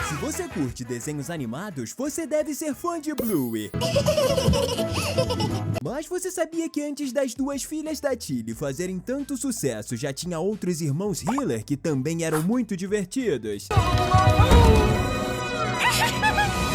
Se você curte desenhos animados, você deve ser fã de Bluey. Mas você sabia que antes das duas filhas da Tilly fazerem tanto sucesso, já tinha outros irmãos Hiller que também eram muito divertidos?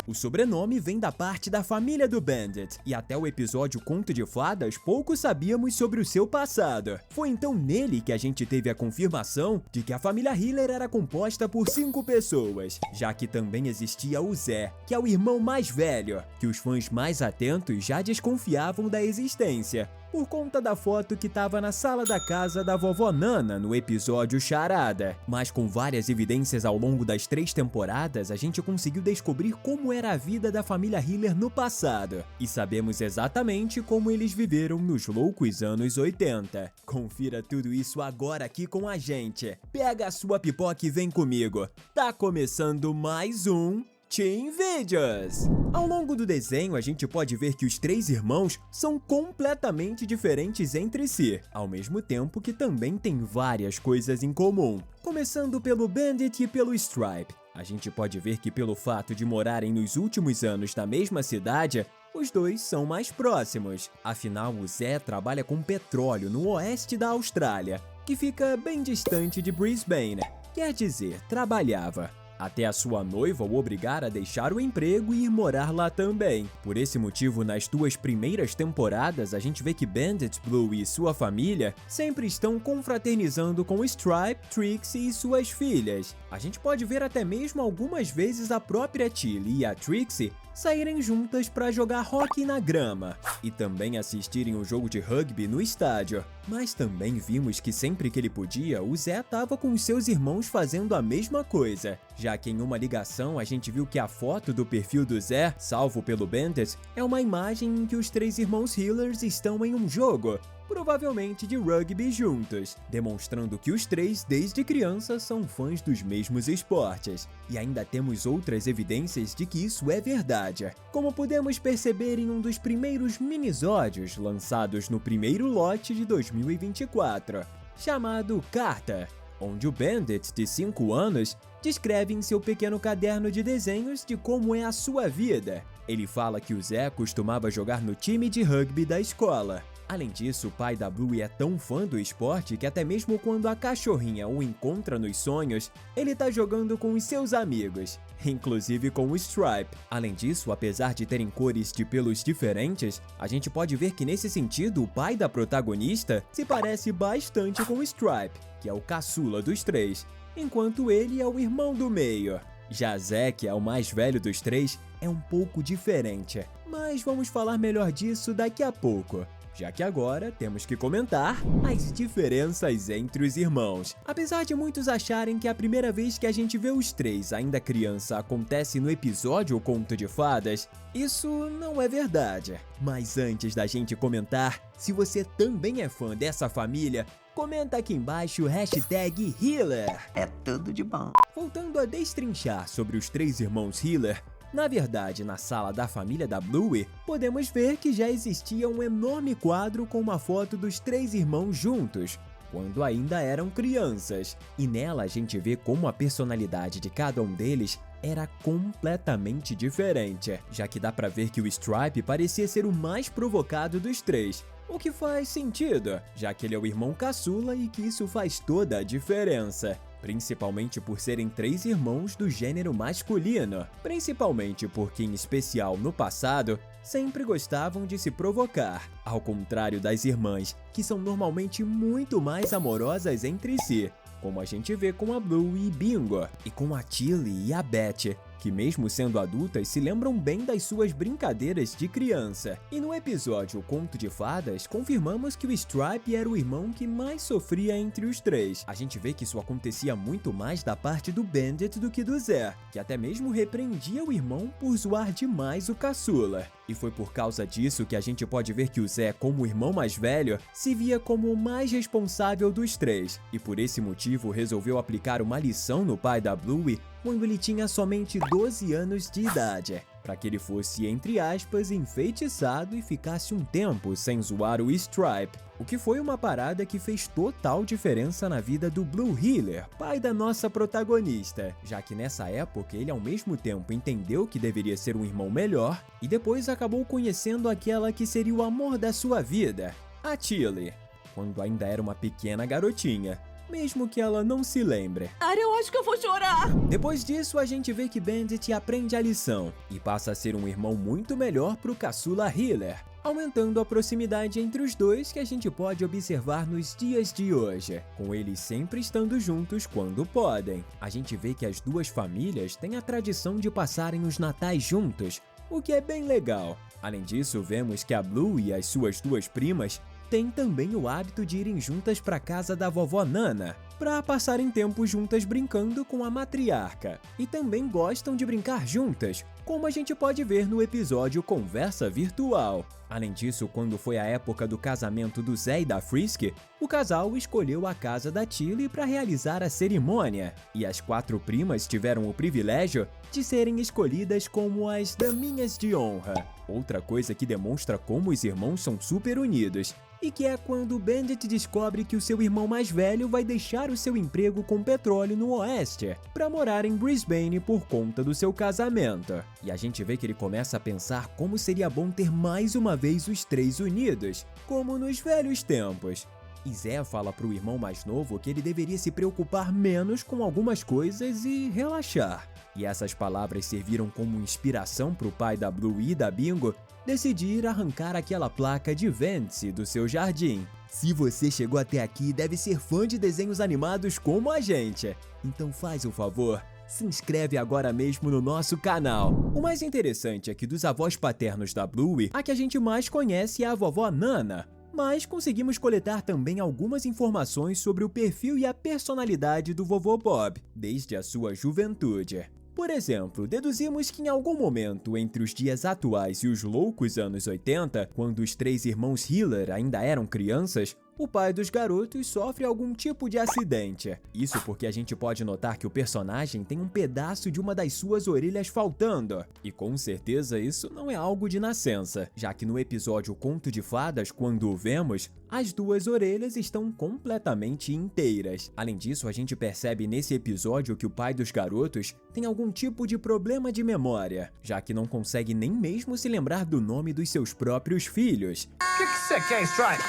O sobrenome vem da parte da família do Bandit, e até o episódio Conto de Fadas, pouco sabíamos sobre o seu passado. Foi então nele que a gente teve a confirmação de que a família Hiller era composta por 5 pessoas, já que também existia o Zé, que é o irmão mais velho, que os fãs mais atentos já desconfiavam da existência, por conta da foto que estava na sala da casa da vovó Nana no episódio Charada. Mas com várias evidências ao longo das 3 temporadas, a gente conseguiu descobrir como era a vida da família Hiller no passado. E sabemos exatamente como eles viveram nos loucos anos 80. Confira tudo isso agora aqui com a gente. Pega a sua pipoca e vem comigo. Tá começando mais um Teen Videos! Ao longo do desenho, a gente pode ver que os 3 irmãos são completamente diferentes entre si, ao mesmo tempo que também têm várias coisas em comum. Começando pelo Bandit e pelo Stripe, a gente pode ver que pelo fato de morarem nos últimos anos na mesma cidade, os dois são mais próximos. Afinal, o Zé trabalha com petróleo no oeste da Austrália, que fica bem distante de Brisbane. Quer dizer, trabalhava, até a sua noiva o obrigar a deixar o emprego e ir morar lá também. Por esse motivo, nas 2 primeiras temporadas, a gente vê que Bandit, Blue e sua família sempre estão confraternizando com Stripe, Trixie e suas filhas. A gente pode ver até mesmo algumas vezes a própria Tilly e a Trixie saírem juntas para jogar hóquei na grama e também assistirem o jogo de rugby no estádio. Mas também vimos que sempre que ele podia, o Zé estava com os seus irmãos fazendo a mesma coisa, já que em uma ligação a gente viu que a foto do perfil do Zé, salvo pelo Bandit, é uma imagem em que os 3 irmãos Hillers estão em um jogo, provavelmente de rugby juntos, demonstrando que os 3 desde criança são fãs dos mesmos esportes. E ainda temos outras evidências de que isso é verdade, como podemos perceber em um dos primeiros minisódios lançados no primeiro lote de 2024, chamado Carta, onde o Bandit, de 5 anos, descreve em seu pequeno caderno de desenhos de como é a sua vida. Ele fala que o Zé costumava jogar no time de rugby da escola. Além disso, o pai da Bluey é tão fã do esporte que até mesmo quando a cachorrinha o encontra nos sonhos, ele tá jogando com os seus amigos, inclusive com o Stripe. Além disso, apesar de terem cores de pelos diferentes, a gente pode ver que nesse sentido o pai da protagonista se parece bastante com o Stripe, que é o caçula dos 3, enquanto ele é o irmão do meio. Já Zé, que é o mais velho dos 3, é um pouco diferente, mas vamos falar melhor disso daqui a pouco, já que agora temos que comentar as diferenças entre os irmãos. Apesar de muitos acharem que a primeira vez que a gente vê os 3 ainda criança acontece no episódio O Conto de Fadas, isso não é verdade. Mas antes da gente comentar, se você também é fã dessa família, comenta aqui embaixo o hashtag Hiller. É tudo de bom. Voltando a destrinchar sobre os 3 irmãos Hiller, na verdade, na sala da família da Bluey, podemos ver que já existia um enorme quadro com uma foto dos 3 irmãos juntos, quando ainda eram crianças. E nela a gente vê como a personalidade de cada um deles era completamente diferente, já que dá pra ver que o Stripe parecia ser o mais provocado dos 3. O que faz sentido, já que ele é o irmão caçula e que isso faz toda a diferença. Principalmente por serem 3 irmãos do gênero masculino. Principalmente porque, em especial no passado, sempre gostavam de se provocar. Ao contrário das irmãs, que são normalmente muito mais amorosas entre si, como a gente vê com a Blue e Bingo, e com a Tilly e a Beth, que mesmo sendo adultas se lembram bem das suas brincadeiras de criança. E no episódio O Conto de Fadas, confirmamos que o Stripe era o irmão que mais sofria entre os 3. A gente vê que isso acontecia muito mais da parte do Bandit do que do Zé, que até mesmo repreendia o irmão por zoar demais o caçula. E foi por causa disso que a gente pode ver que o Zé, como o irmão mais velho, se via como o mais responsável dos 3, e por esse motivo resolveu aplicar uma lição no pai da Bluey quando ele tinha somente 12 anos de idade. para que ele fosse, entre aspas, enfeitiçado e ficasse um tempo sem zoar o Stripe, o que foi uma parada que fez total diferença na vida do Blue Heeler, pai da nossa protagonista, já que nessa época ele ao mesmo tempo entendeu que deveria ser um irmão melhor e depois acabou conhecendo aquela que seria o amor da sua vida, a Tilly, quando ainda era uma pequena garotinha. Mesmo que ela não se lembre. Cara, eu acho que eu vou chorar! Depois disso, a gente vê que Bandit aprende a lição e passa a ser um irmão muito melhor pro caçula Heeler, aumentando a proximidade entre os dois que a gente pode observar nos dias de hoje, com eles sempre estando juntos quando podem. A gente vê que as duas famílias têm a tradição de passarem os natais juntos, o que é bem legal. Além disso, vemos que a Blue e as suas duas primas têm também o hábito de irem juntas para casa da vovó Nana, para passarem tempo juntas brincando com a matriarca. E também gostam de brincar juntas, como a gente pode ver no episódio Conversa Virtual. Além disso, quando foi a época do casamento do Zé e da Frisk, o casal escolheu a casa da Tilly para realizar a cerimônia, e as 4 primas tiveram o privilégio de serem escolhidas como as daminhas de honra. Outra coisa que demonstra como os irmãos são super unidos, e que é quando Bandit descobre que o seu irmão mais velho vai deixar o seu emprego com petróleo no Oeste para morar em Brisbane por conta do seu casamento. E a gente vê que ele começa a pensar como seria bom ter mais uma vez os 3 unidos, como nos velhos tempos. E Zé fala pro irmão mais novo que ele deveria se preocupar menos com algumas coisas e relaxar. E essas palavras serviram como inspiração pro pai da Blue e da Bingo decidir arrancar aquela placa de vende-se do seu jardim. Se você chegou até aqui, deve ser fã de desenhos animados como a gente. Então faz o favor, se inscreve agora mesmo no nosso canal. O mais interessante é que dos avós paternos da Bluey, a que a gente mais conhece é a vovó Nana, mas conseguimos coletar também algumas informações sobre o perfil e a personalidade do vovô Bob, desde a sua juventude. Por exemplo, deduzimos que em algum momento entre os dias atuais e os loucos anos 80, quando os 3 irmãos Heeler ainda eram crianças, o pai dos garotos sofre algum tipo de acidente. Isso porque a gente pode notar que o personagem tem um pedaço de uma das suas orelhas faltando. E com certeza isso não é algo de nascença, já que no episódio Conto de Fadas, quando o vemos, as 2 orelhas estão completamente inteiras. Além disso, a gente percebe nesse episódio que o pai dos garotos tem algum tipo de problema de memória, já que não consegue nem mesmo se lembrar do nome dos seus próprios filhos. O que você quer, Stripe?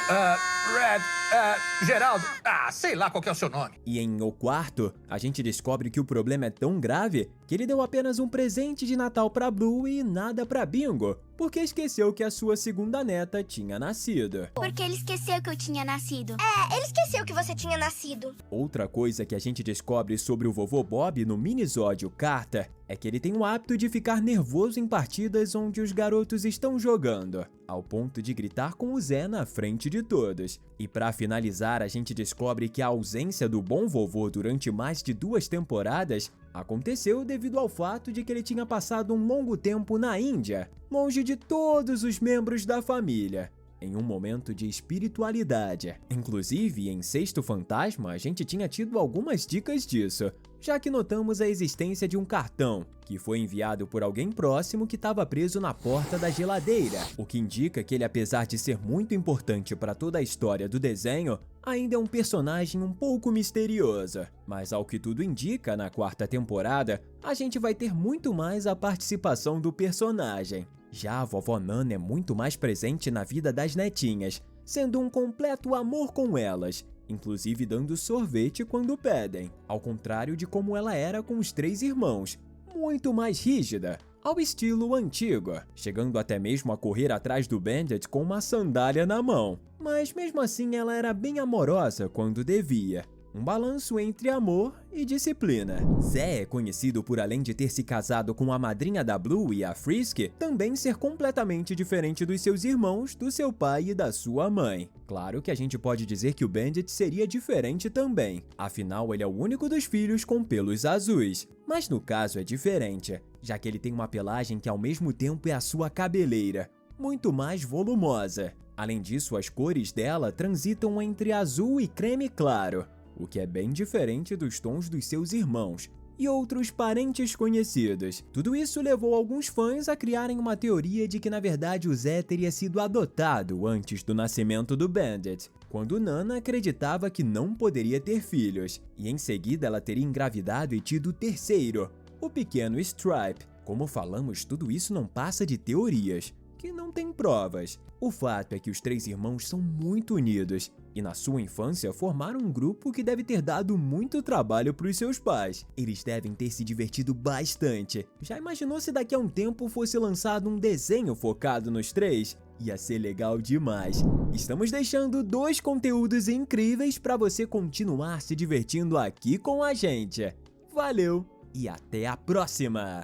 Red, Geraldo, sei lá qual que é o seu nome. E em O Quarto, a gente descobre que o problema é tão grave que ele deu apenas um presente de Natal pra Blue e nada pra Bingo, porque esqueceu que a sua segunda neta tinha nascido. Porque ele esqueceu que eu tinha nascido. Ele esqueceu que você tinha nascido. Outra coisa que a gente descobre sobre o vovô Bob no minisódio Carta é que ele tem o hábito de ficar nervoso em partidas onde os garotos estão jogando, ao ponto de gritar com o Zé na frente de todos. E pra finalizar, a gente descobre que a ausência do bom vovô durante mais de 2 temporadas aconteceu devido ao fato de que ele tinha passado um longo tempo na Índia, longe de todos os membros da família, em um momento de espiritualidade. Inclusive, em Sexto Fantasma, a gente tinha tido algumas dicas disso, já que notamos a existência de um cartão, que foi enviado por alguém próximo que estava preso na porta da geladeira, o que indica que ele, apesar de ser muito importante para toda a história do desenho, ainda é um personagem um pouco misterioso. Mas ao que tudo indica, na 4ª temporada, a gente vai ter muito mais a participação do personagem. Já a vovó Nana é muito mais presente na vida das netinhas, sendo um completo amor com elas, inclusive dando sorvete quando pedem, ao contrário de como ela era com os 3 irmãos, muito mais rígida, ao estilo antigo, chegando até mesmo a correr atrás do Bandit com uma sandália na mão. Mas mesmo assim ela era bem amorosa quando devia. Um balanço entre amor e disciplina. Zé é conhecido por, além de ter se casado com a madrinha da Blue e a Frisk, também ser completamente diferente dos seus irmãos, do seu pai e da sua mãe. Claro que a gente pode dizer que o Bandit seria diferente também, afinal ele é o único dos filhos com pelos azuis. Mas no caso é diferente, já que ele tem uma pelagem que ao mesmo tempo é a sua cabeleira, muito mais volumosa. Além disso, as cores dela transitam entre azul e creme claro, o que é bem diferente dos tons dos seus irmãos, e outros parentes conhecidos. Tudo isso levou alguns fãs a criarem uma teoria de que na verdade o Zé teria sido adotado antes do nascimento do Bandit, quando Nana acreditava que não poderia ter filhos, e em seguida ela teria engravidado e tido o terceiro, o pequeno Stripe. Como falamos, tudo isso não passa de teorias, que não tem provas. O fato é que os três irmãos são muito unidos e na sua infância formaram um grupo que deve ter dado muito trabalho para os seus pais. Eles devem ter se divertido bastante. Já imaginou se daqui a um tempo fosse lançado um desenho focado nos três? Ia ser legal demais. Estamos deixando 2 conteúdos incríveis para você continuar se divertindo aqui com a gente. Valeu e até a próxima!